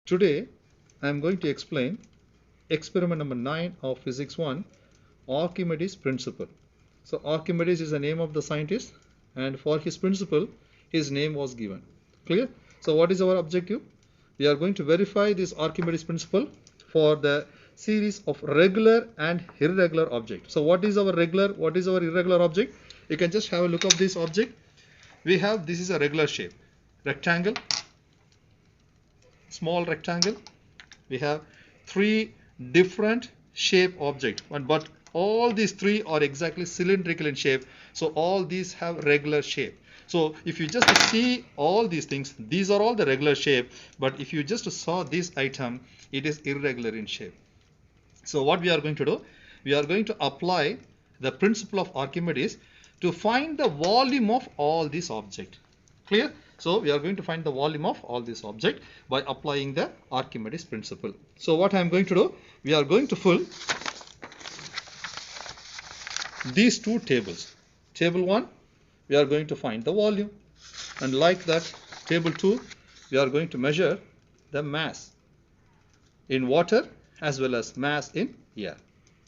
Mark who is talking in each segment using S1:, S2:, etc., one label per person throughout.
S1: Today I am going to explain experiment number 9 of physics 1, Archimedes Principle. So Archimedes is the name of the scientist, and for his principle his name was given. Clear? So what is our objective? We are going to verify this Archimedes Principle for the series of regular and irregular objects. So what is our regular, what is our irregular object? You can just have a look of this object. We have, this is a regular shape, rectangle, small rectangle. We have three different shape objects, but all these three are exactly cylindrical in shape. So all these have regular shape. So if you just see all these things, these are all the regular shape, but if you just saw this item, it is irregular in shape. So what we are going to do, we are going to apply the principle of Archimedes to find the volume of all these objects. Clear? So we are going to find the volume of all this object by applying the Archimedes principle. So what I am going to do, we are going to fill these two tables. Table 1, we are going to find the volume, and like that, table 2, we are going to measure the mass in water as well as mass in air.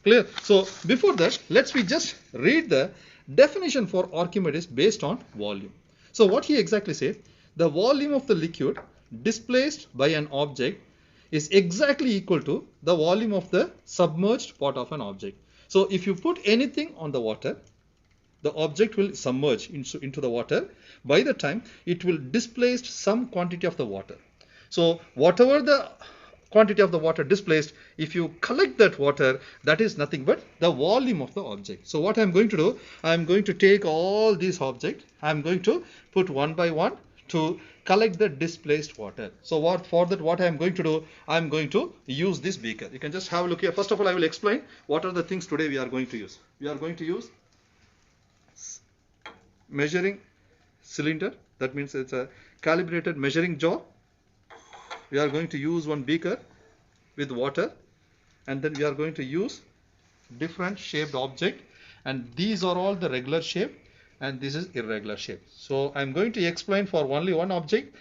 S1: Clear? So before that, let's we just read the definition for Archimedes based on volume. So what he exactly said, the volume of the liquid displaced by an object is exactly equal to the volume of the submerged part of an object. So if you put anything on the water, the object will submerge into the water. By the time it will displace some quantity of the water. So whatever the quantity of the water displaced, if you collect that water, that is nothing but the volume of the object. So what I am going to do, I am going to take all these objects, I am going to put one by one to collect the displaced water. So what I am going to do, I am going to use this beaker. You can just have a look here. First of all, I will explain what are the things today we are going to use. We are going to use measuring cylinder, that means it's a calibrated measuring jar. We are going to use one beaker with water, and then we are going to use different shaped object, and these are all the regular shape and this is irregular shape. So I'm going to explain for only one object.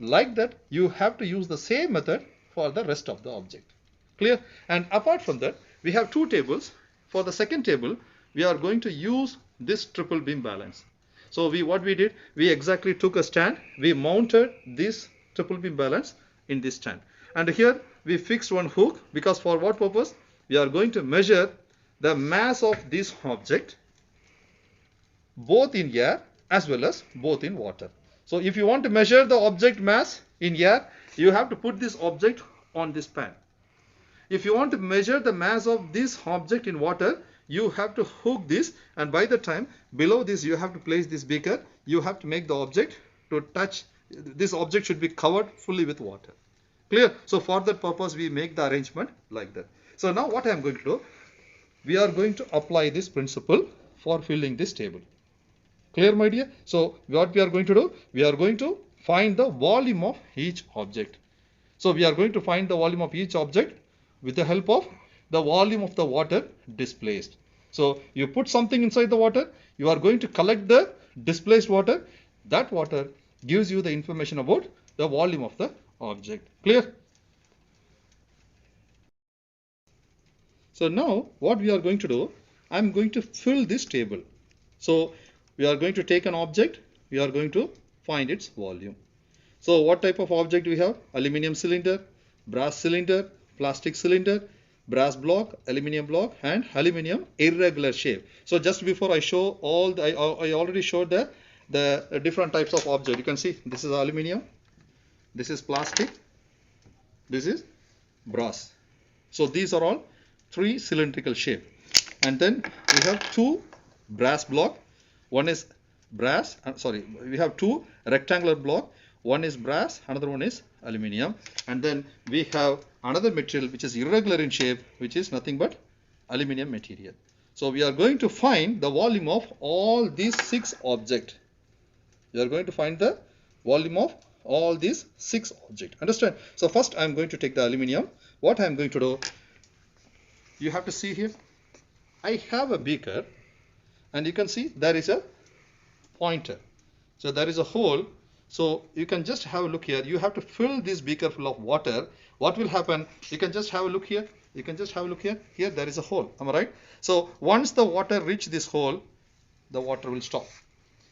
S1: Like that, you have to use the same method for the rest of the object. Clear? And apart from that, we have two tables. For the second table, we are going to use this triple beam balance. So what we did, we exactly took a stand, we mounted this triple beam balance in this stand, and here we fixed one hook, because for what purpose? We are going to measure the mass of this object both in air as well as both in water. So if you want to measure the object mass in air, you have to put this object on this pan. If you want to measure the mass of this object in water, you have to hook this, and by the time below this you have to place this beaker. You have to make the object to touch. This object should be covered fully with water. Clear? So for that purpose we make the arrangement like that. So now what I am going to do, we are going to apply this principle for filling this table. Clear, my dear? So what we are going to do, we are going to find the volume of each object. So we are going to find the volume of each object with the help of the volume of the water displaced. So you put something inside the water, you are going to collect the displaced water. That water gives you the information about the volume of the object. Clear? So now what we are going to do, I am going to fill this table. So we are going to take an object, we are going to find its volume. So what type of object we have? Aluminum cylinder, brass cylinder, plastic cylinder, brass block, aluminum block, and aluminum irregular shape. So just before I show all the, I already showed the different types of object. You can see this is aluminum, this is plastic, this is brass. So these are all three cylindrical shape, and then we have two brass block. One is brass, we have two rectangular block. One is brass, another one is aluminum, and then we have another material which is irregular in shape, which is nothing but aluminum material. So we are going to find the volume of all these six objects. We are going to find the volume of all these six objects. Understand? So first I am going to take the aluminum. What I am going to do, you have to see here, I have a beaker, and you can see there is a pointer. So there is a hole So you can just have a look here. You have to fill this beaker full of water. What will happen? You can just have a look here. You can just have a look here. Here there is a hole. Am I right? So once the water reach this hole, the water will stop.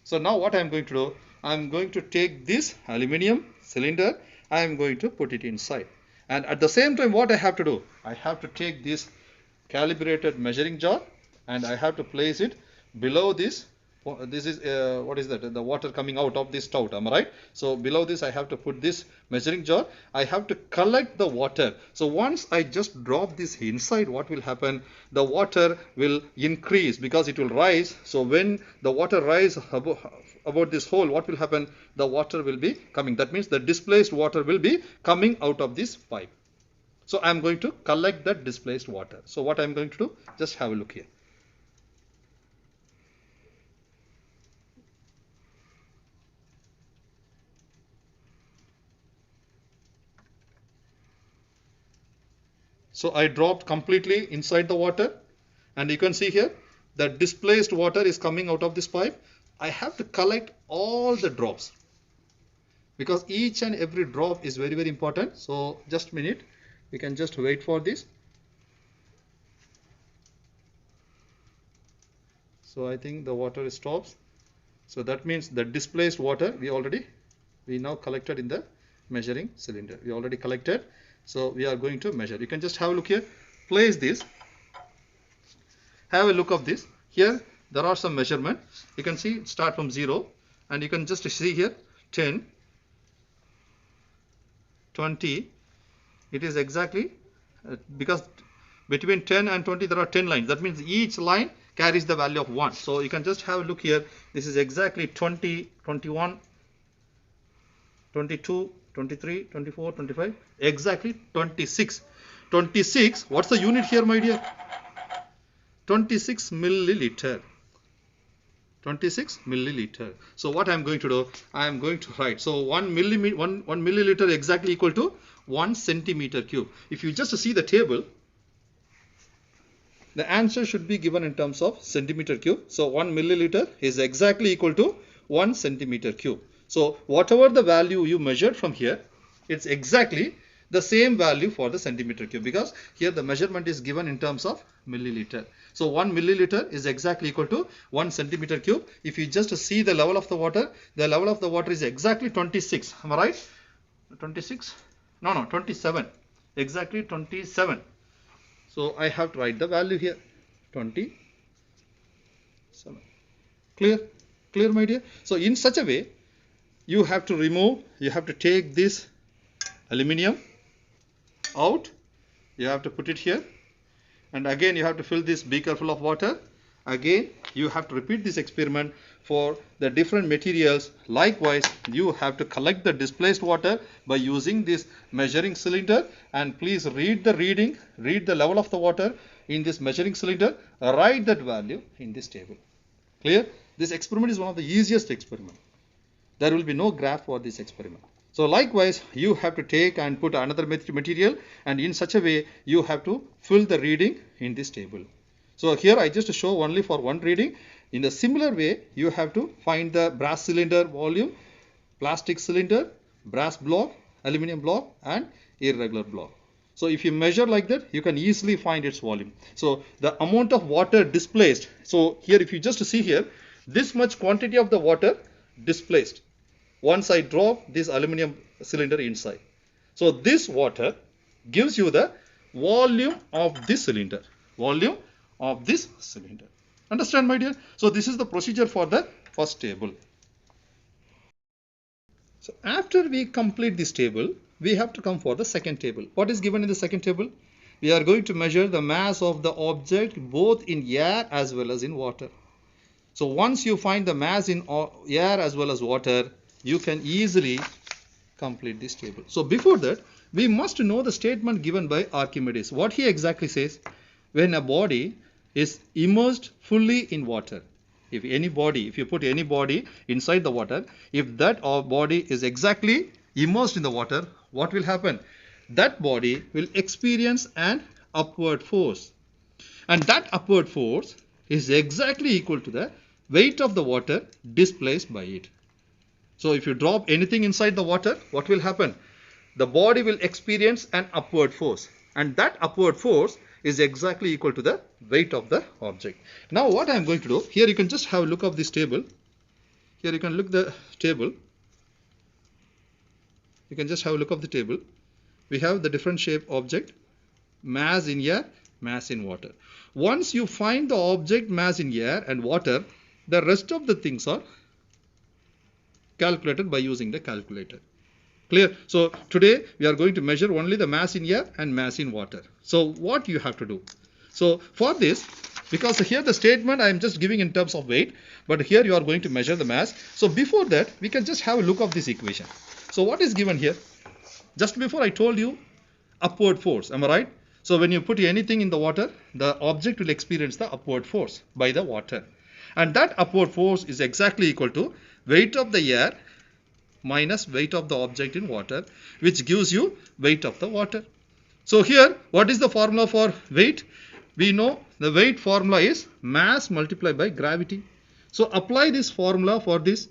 S1: So now what I am going to do? I am going to take this aluminium cylinder. I am going to put it inside. And at the same time, what I have to do? I have to take this calibrated measuring jar and I have to place it below this. This is what is that? The water coming out of this spout. Am I right? So below this I have to put this measuring jar. I have to collect the water. So once I just drop this inside, what will happen? The water will increase because it will rise. So when the water rises about this hole, what will happen? The water will be coming. That means the displaced water will be coming out of this pipe. So I am going to collect that displaced water. So what I am going to do? Just have a look here. So I dropped completely inside the water and you can see here the displaced water is coming out of this pipe. I have to collect all the drops because each and every drop is very, very important. So just a minute, we can just wait for this. So I think the water stops. So that means the displaced water we now collected in the measuring cylinder. We already collected. So we are going to measure. You can just have a look here. Place this. Have a look of this. Here there are some measurements. You can see start from 0 and you can just see here 10, 20. It is exactly because between 10 and 20 there are 10 lines. That means each line carries the value of 1. So you can just have a look here. This is exactly 20, 21, 22, 23, 24, 25, exactly 26. 26, what's the unit here, my dear? 26 milliliter. 26 milliliter. So what I am going to do? I am going to write. So 1 milliliter exactly equal to 1 centimeter cube. If you just see the table, the answer should be given in terms of centimeter cube. So 1 milliliter is exactly equal to 1 centimeter cube. So whatever the value you measured from here, it's exactly the same value for the centimeter cube because here the measurement is given in terms of milliliter. So 1 milliliter is exactly equal to 1 centimeter cube. If you just see the level of the water is exactly 26. Am I right? 26? No, 27. Exactly 27. So I have to write the value here. 27. Clear? Clear, my dear? So in such a way, you have to take this aluminium out. You have to put it here. And again, you have to fill this beaker full of water. Again, you have to repeat this experiment for the different materials. Likewise, you have to collect the displaced water by using this measuring cylinder. And please read the reading, read the level of the water in this measuring cylinder. Write that value in this table. Clear? This experiment is one of the easiest experiments. There will be no graph for this experiment. So likewise, you have to take and put another material and in such a way, you have to fill the reading in this table. So here I just show only for one reading. In the similar way, you have to find the brass cylinder volume, plastic cylinder, brass block, aluminum block and irregular block. So if you measure like that, you can easily find its volume. So the amount of water displaced. So here if you just see here, this much quantity of the water displaced once I drop this aluminum cylinder inside. So this water gives you the volume of this cylinder. Volume of this cylinder. Understand, my dear? So this is the procedure for the first table. So after we complete this table, we have to come for the second table. What is given in the second table? We are going to measure the mass of the object both in air as well as in water. So once you find the mass in air as well as water, you can easily complete this table. So before that, we must know the statement given by Archimedes. What he exactly says, when a body is immersed fully in water, if you put any body inside the water, if that body is exactly immersed in the water, what will happen? That body will experience an upward force. And that upward force is exactly equal to the weight of the water displaced by it. So if you drop anything inside the water, what will happen? The body will experience an upward force, and that upward force is exactly equal to the weight of the object. Now what I am going to do, here you can just have a look of this table. Here you can look the table. You can just have a look of the table. We have the different shape object, mass in air, mass in water. Once you find the object mass in air and water, the rest of the things are calculated by using the calculator. Clear? So today we are going to measure only the mass in air and mass in water. So what you have to do? So for this, because here the statement I am just giving in terms of weight, but here you are going to measure the mass. So before that, we can just have a look of this equation. So what is given here? Just before I told you upward force, am I right? So when you put anything in the water, the object will experience the upward force by the water. And that upward force is exactly equal to weight of the air minus weight of the object in water, which gives you weight of the water. So here, what is the formula for weight? We know the weight formula is mass multiplied by gravity. So apply this formula for this.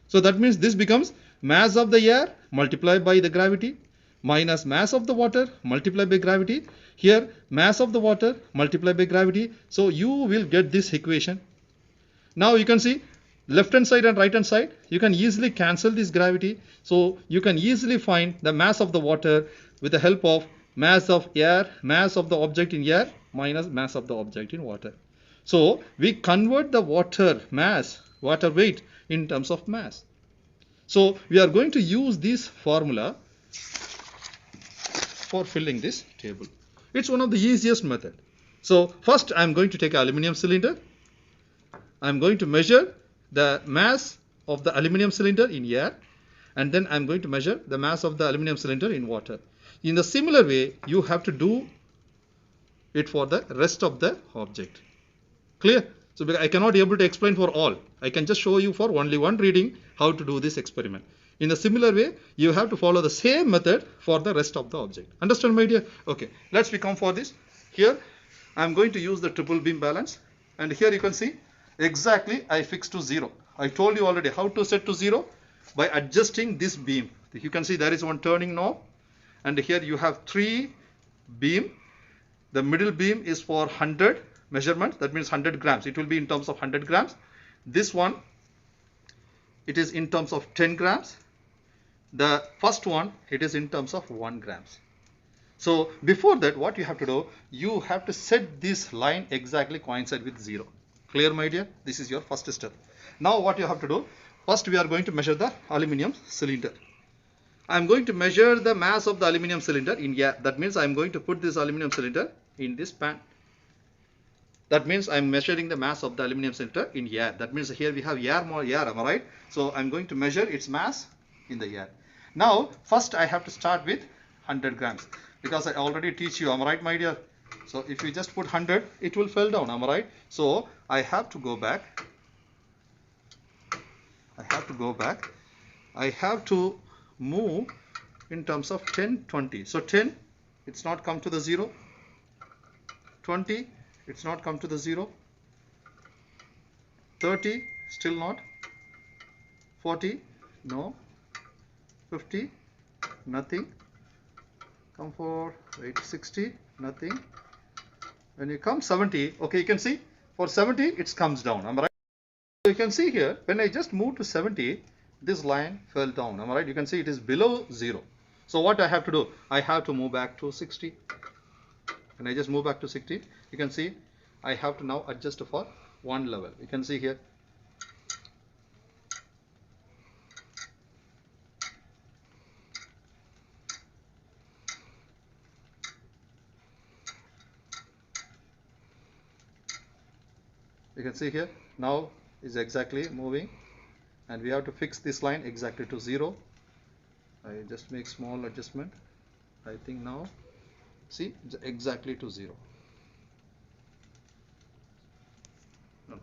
S1: So that means this becomes mass of the air multiplied by the gravity minus mass of the water multiplied by gravity. Here, mass of the water multiplied by gravity. So you will get this equation. Now you can see left hand side and right hand side, you can easily cancel this gravity. So you can easily find the mass of the water with the help of mass of air, mass of the object in air minus mass of the object in water. So we convert the water mass, water weight in terms of mass. So we are going to use this formula for filling this table. It's one of the easiest method. So first I am going to take an aluminum cylinder. I am going to measure the mass of the aluminum cylinder in air, and then I am going to measure the mass of the aluminum cylinder in water. In the similar way, you have to do it for the rest of the object. Clear? So I cannot be able to explain for all. I can just show you for only one reading how to do this experiment. In a similar way, you have to follow the same method for the rest of the object. Understand, my dear? Okay, let's become for this. Here, I am going to use the triple beam balance, and here you can see exactly I fixed to 0. I told you already how to set to 0 by adjusting this beam. You can see there is one turning knob, and here you have 3 beam. The middle beam is for 100 measurement, that means 100 grams. It will be in terms of 100 grams. This one, it is in terms of 10 grams. The first one, it is in terms of 1 grams. So before that, what you have to do, you have to set this line exactly coincide with 0. Clear, my dear? This is your first step. Now what you have to do, first we are going to measure the aluminum cylinder. I am going to measure the mass of the aluminum cylinder in air. That means I am going to put this aluminum cylinder in this pan. That means I am measuring the mass of the aluminum cylinder in air. That means here we have air, more air, am I right? So I am going to measure its mass in the air. Now first I have to start with 100 grams because I already teach you, am I right, my dear? So if you just put 100, it will fall down, am I right? So I have to go back. I have to move in terms of 10, 20. So 10, it's not come to the 0. 20, it's not come to the 0. 30, still not. 40, no. 50, nothing. Come for 60, nothing. When you come 70, okay, you can see for 70 it comes down, am I right? So you can see here, when I just move to 70, this line fell down, am I right? You can see it is below 0. So what I have to do? I have to move back to 60. When I just move back to 60, you can see I have to now adjust for one level. You can see here. You can see here, now is exactly moving, and we have to fix this line exactly to 0. I just make small adjustment. I think now, see, exactly to 0. No.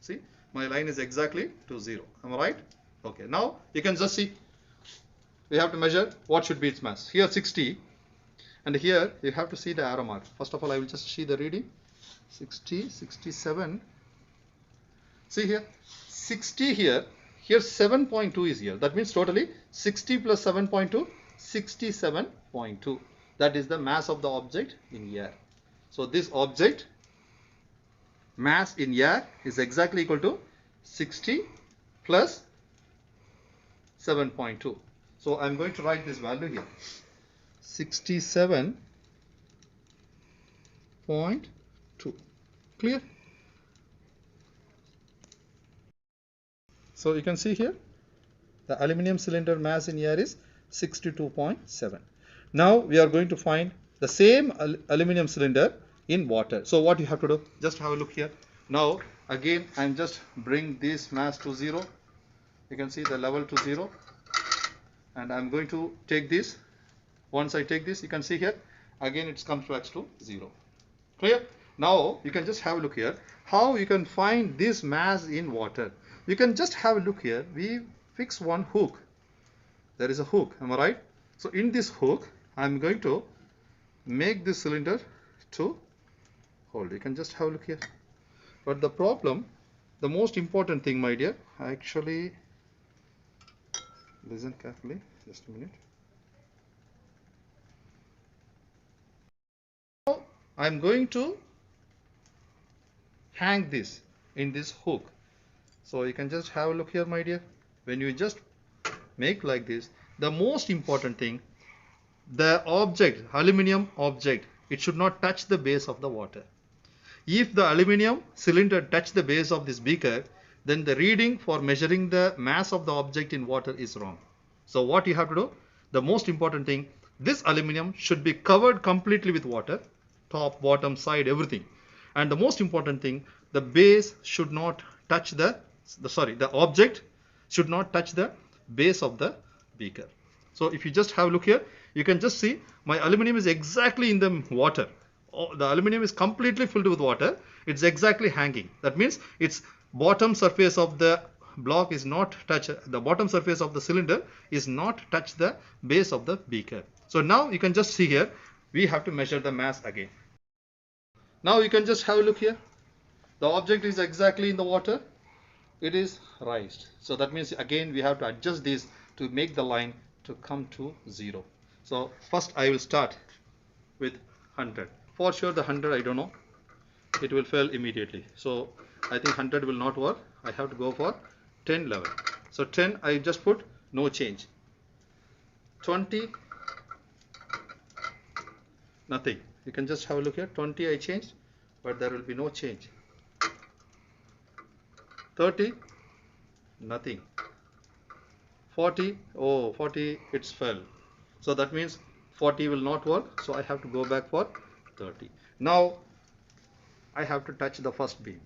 S1: See, my line is exactly to 0. Am I right? Okay, now you can just see, we have to measure what should be its mass. Here 60, and here you have to see the arrow mark. First of all, I will just see the reading. 60, 67. See here, 60 here. here 7.2 is here. That means totally 60 plus 7.2, 67.2. That is the mass of the object in air. So this object mass in air is exactly equal to 60 plus 7.2. So I'm going to write this value here. 67.2. Clear? So you can see here the aluminum cylinder mass in air is 62.7. Now we are going to find the same aluminum cylinder in water. So what you have to do, just have a look here. Now again I'm just bring this mass to 0. You can see the level to 0, and I'm going to take this. Once I take this, you can see here again it comes back to 0. Clear? Now you can just have a look here how you can find this mass in water. You can just have a look here. We fix one hook. There is a hook, am I right? So in this hook I'm going to make this cylinder to hold. You can just have a look here. But the problem, the most important thing, my dear, actually, listen carefully, just a minute. Now I'm going to hang this in this hook. So you can just have a look here, my dear. When you just make like this, the most important thing, the object, aluminum object, it should not touch the base of the water. If the aluminum cylinder touch the base of this beaker, then the reading for measuring the mass of the object in water is wrong. So what you have to do, the most important thing, this aluminum should be covered completely with water, top, bottom, side, everything. And the most important thing, the base should not touch the object should not touch the base of the beaker. So if you just have a look here, you can just see my aluminum is exactly in the water. The aluminum is completely filled with water. It's exactly hanging. That means its bottom surface of the block is not touch, the bottom surface of the cylinder is not touch the base of the beaker. So now you can just see here, we have to measure the mass again. Now you can just have a look here. The object is exactly in the water. It is raised. So that means again we have to adjust this to make the line to come to 0. So first I will start with 100. For sure the 100 I don't know. It will fail immediately. So I think 100 will not work. I have to go for 10 level. So 10 I just put no change. 20 nothing. You can just have a look here. 20 I changed, but there will be no change. 30 nothing. 40, oh 40 it's fell. So that means 40 will not work. So I have to go back for 30. Now I have to touch the first beam.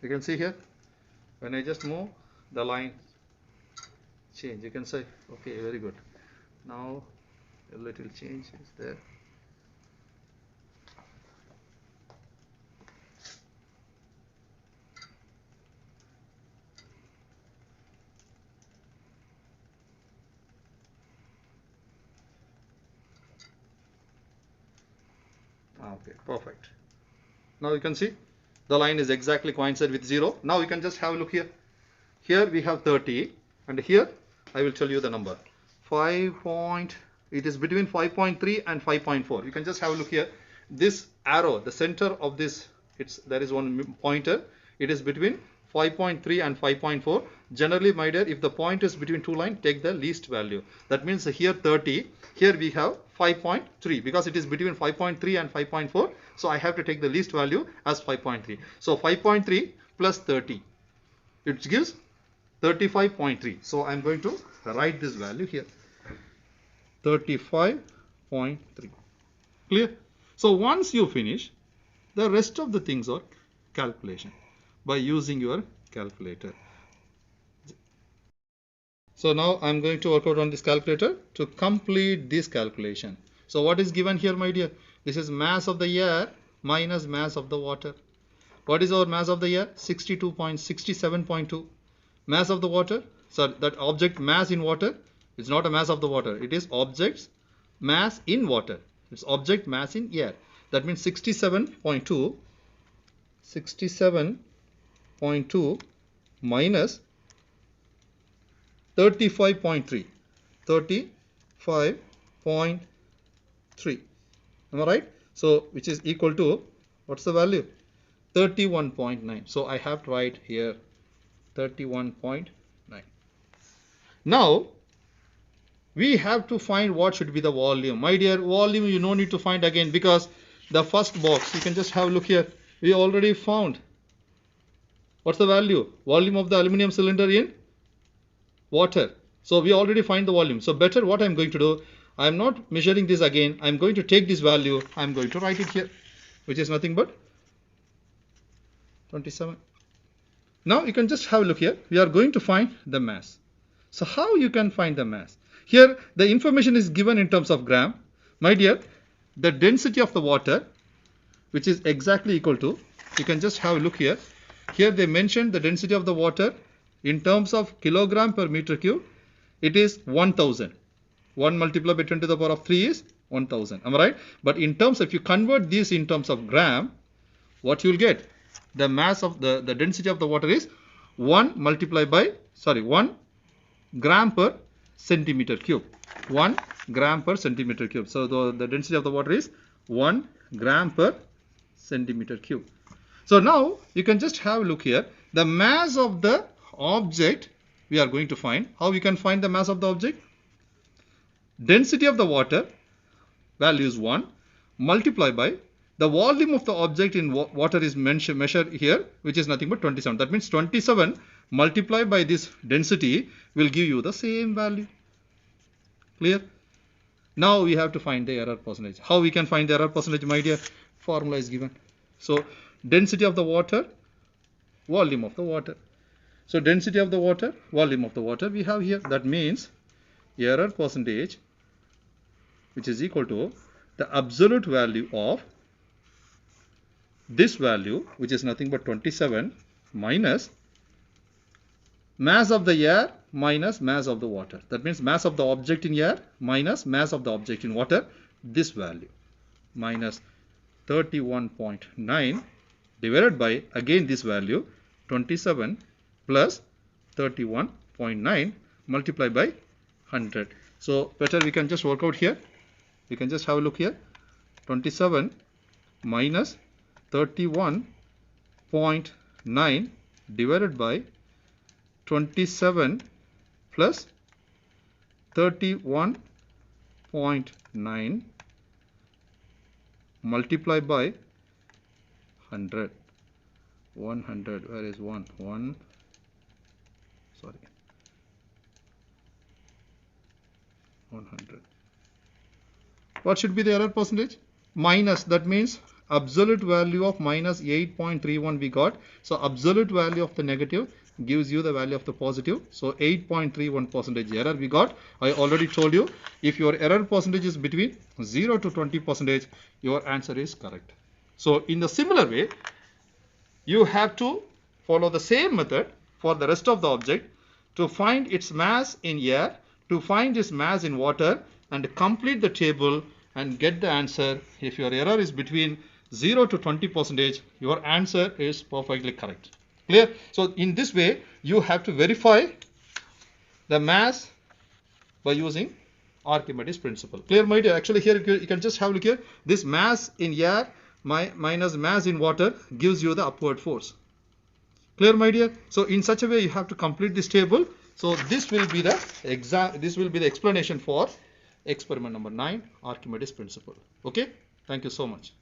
S1: You can see here, when I just move, the line change. You can say, okay, very good. Now a little change is there. Okay, perfect. Now you can see the line is exactly coincide with 0. Now you can just have a look here. Here we have 30, and here I will tell you the number. It is between 5.3 and 5.4. You can just have a look here. This arrow, the center of this, there is one pointer. It is between 5.3 and 5.4. Generally, my dear, if the point is between two lines, take the least value. That means here 30, here we have 5.3 because it is between 5.3 and 5.4. So I have to take the least value as 5.3. So 5.3 plus 30, it gives 35.3. So I'm going to write this value here. 35.3. Clear? So once you finish, the rest of the things are calculation by using your calculator. So now I'm going to work out on this calculator to complete this calculation. So what is given here, my dear? This is mass of the air minus mass of the water. What is our mass of the air? 67.2. Mass of the water, so that object mass in water is not a mass of the water. It is object's mass in water. It's object mass in air. That means 67.2 minus 35.3. 35.3. Am I right? So which is equal to, what's the value? 31.9. So I have to write here 31.9. Now we have to find what should be the volume. My dear, volume you no need to find again, because the first box, you can just have a look here. We already found. What's the value? Volume of the aluminum cylinder in water. So we already find the volume. So better what I'm going to do, I'm not measuring this again. I'm going to take this value. I'm going to write it here, which is nothing but 27. Now you can just have a look here. We are going to find the mass. So how you can find the mass? Here the information is given in terms of gram. My dear, the density of the water, which is exactly equal to, you can just have a look here. Here they mentioned the density of the water in terms of kilogram per meter cube. It is 1000. 1 multiplied by 10 to the power of 3 is 1000. Am I right? But in terms, if you convert this in terms of gram, what you will get? The mass of the density of the water is 1 gram per centimeter cube. 1 gram per centimeter cube. So the density of the water is 1 gram per centimeter cube. So now you can just have a look here. The mass of the object we are going to find. How we can find the mass of the object? Density of the water, value is 1, multiplied by the volume of the object in water is measured here, which is nothing but 27. That means 27 multiplied by this density will give you the same value. Clear? Now we have to find the error percentage. How we can find the error percentage, my dear? Formula is given. So density of the water, volume of the water. So density of the water, volume of the water we have here. That means error percentage, which is equal to the absolute value of this value, which is nothing but 27, minus mass of the air minus mass of the water. That means mass of the object in air minus mass of the object in water. This value minus 31.9 divided by again this value 27 plus 31.9 multiplied by 100. So better we can just work out here. We can just have a look here. 27 minus 31.9 divided by 27 plus 31.9 multiplied by 100. 100. Where is 1? 1. Sorry. 100. What should be the error percentage? Minus, that means absolute value of minus 8.31 we got. So absolute value of the negative gives you the value of the positive. So 8.31% error we got. I already told you, if your error percentage is between 0 to 20%, your answer is correct. So in the similar way, you have to follow the same method for the rest of the object to find its mass in air, to find its mass in water, and complete the table and get the answer. If your error is between 0 to 20%, your answer is perfectly correct. Clear? So in this way, you have to verify the mass by using Archimedes principle. Clear, my dear? Actually here you can just have a look here. This mass in air minus mass in water gives you the upward force. Clear, my dear? So in such a way you have to complete this table. So this will be the explanation for experiment number 9, Archimedes principle. Okay? Thank you so much.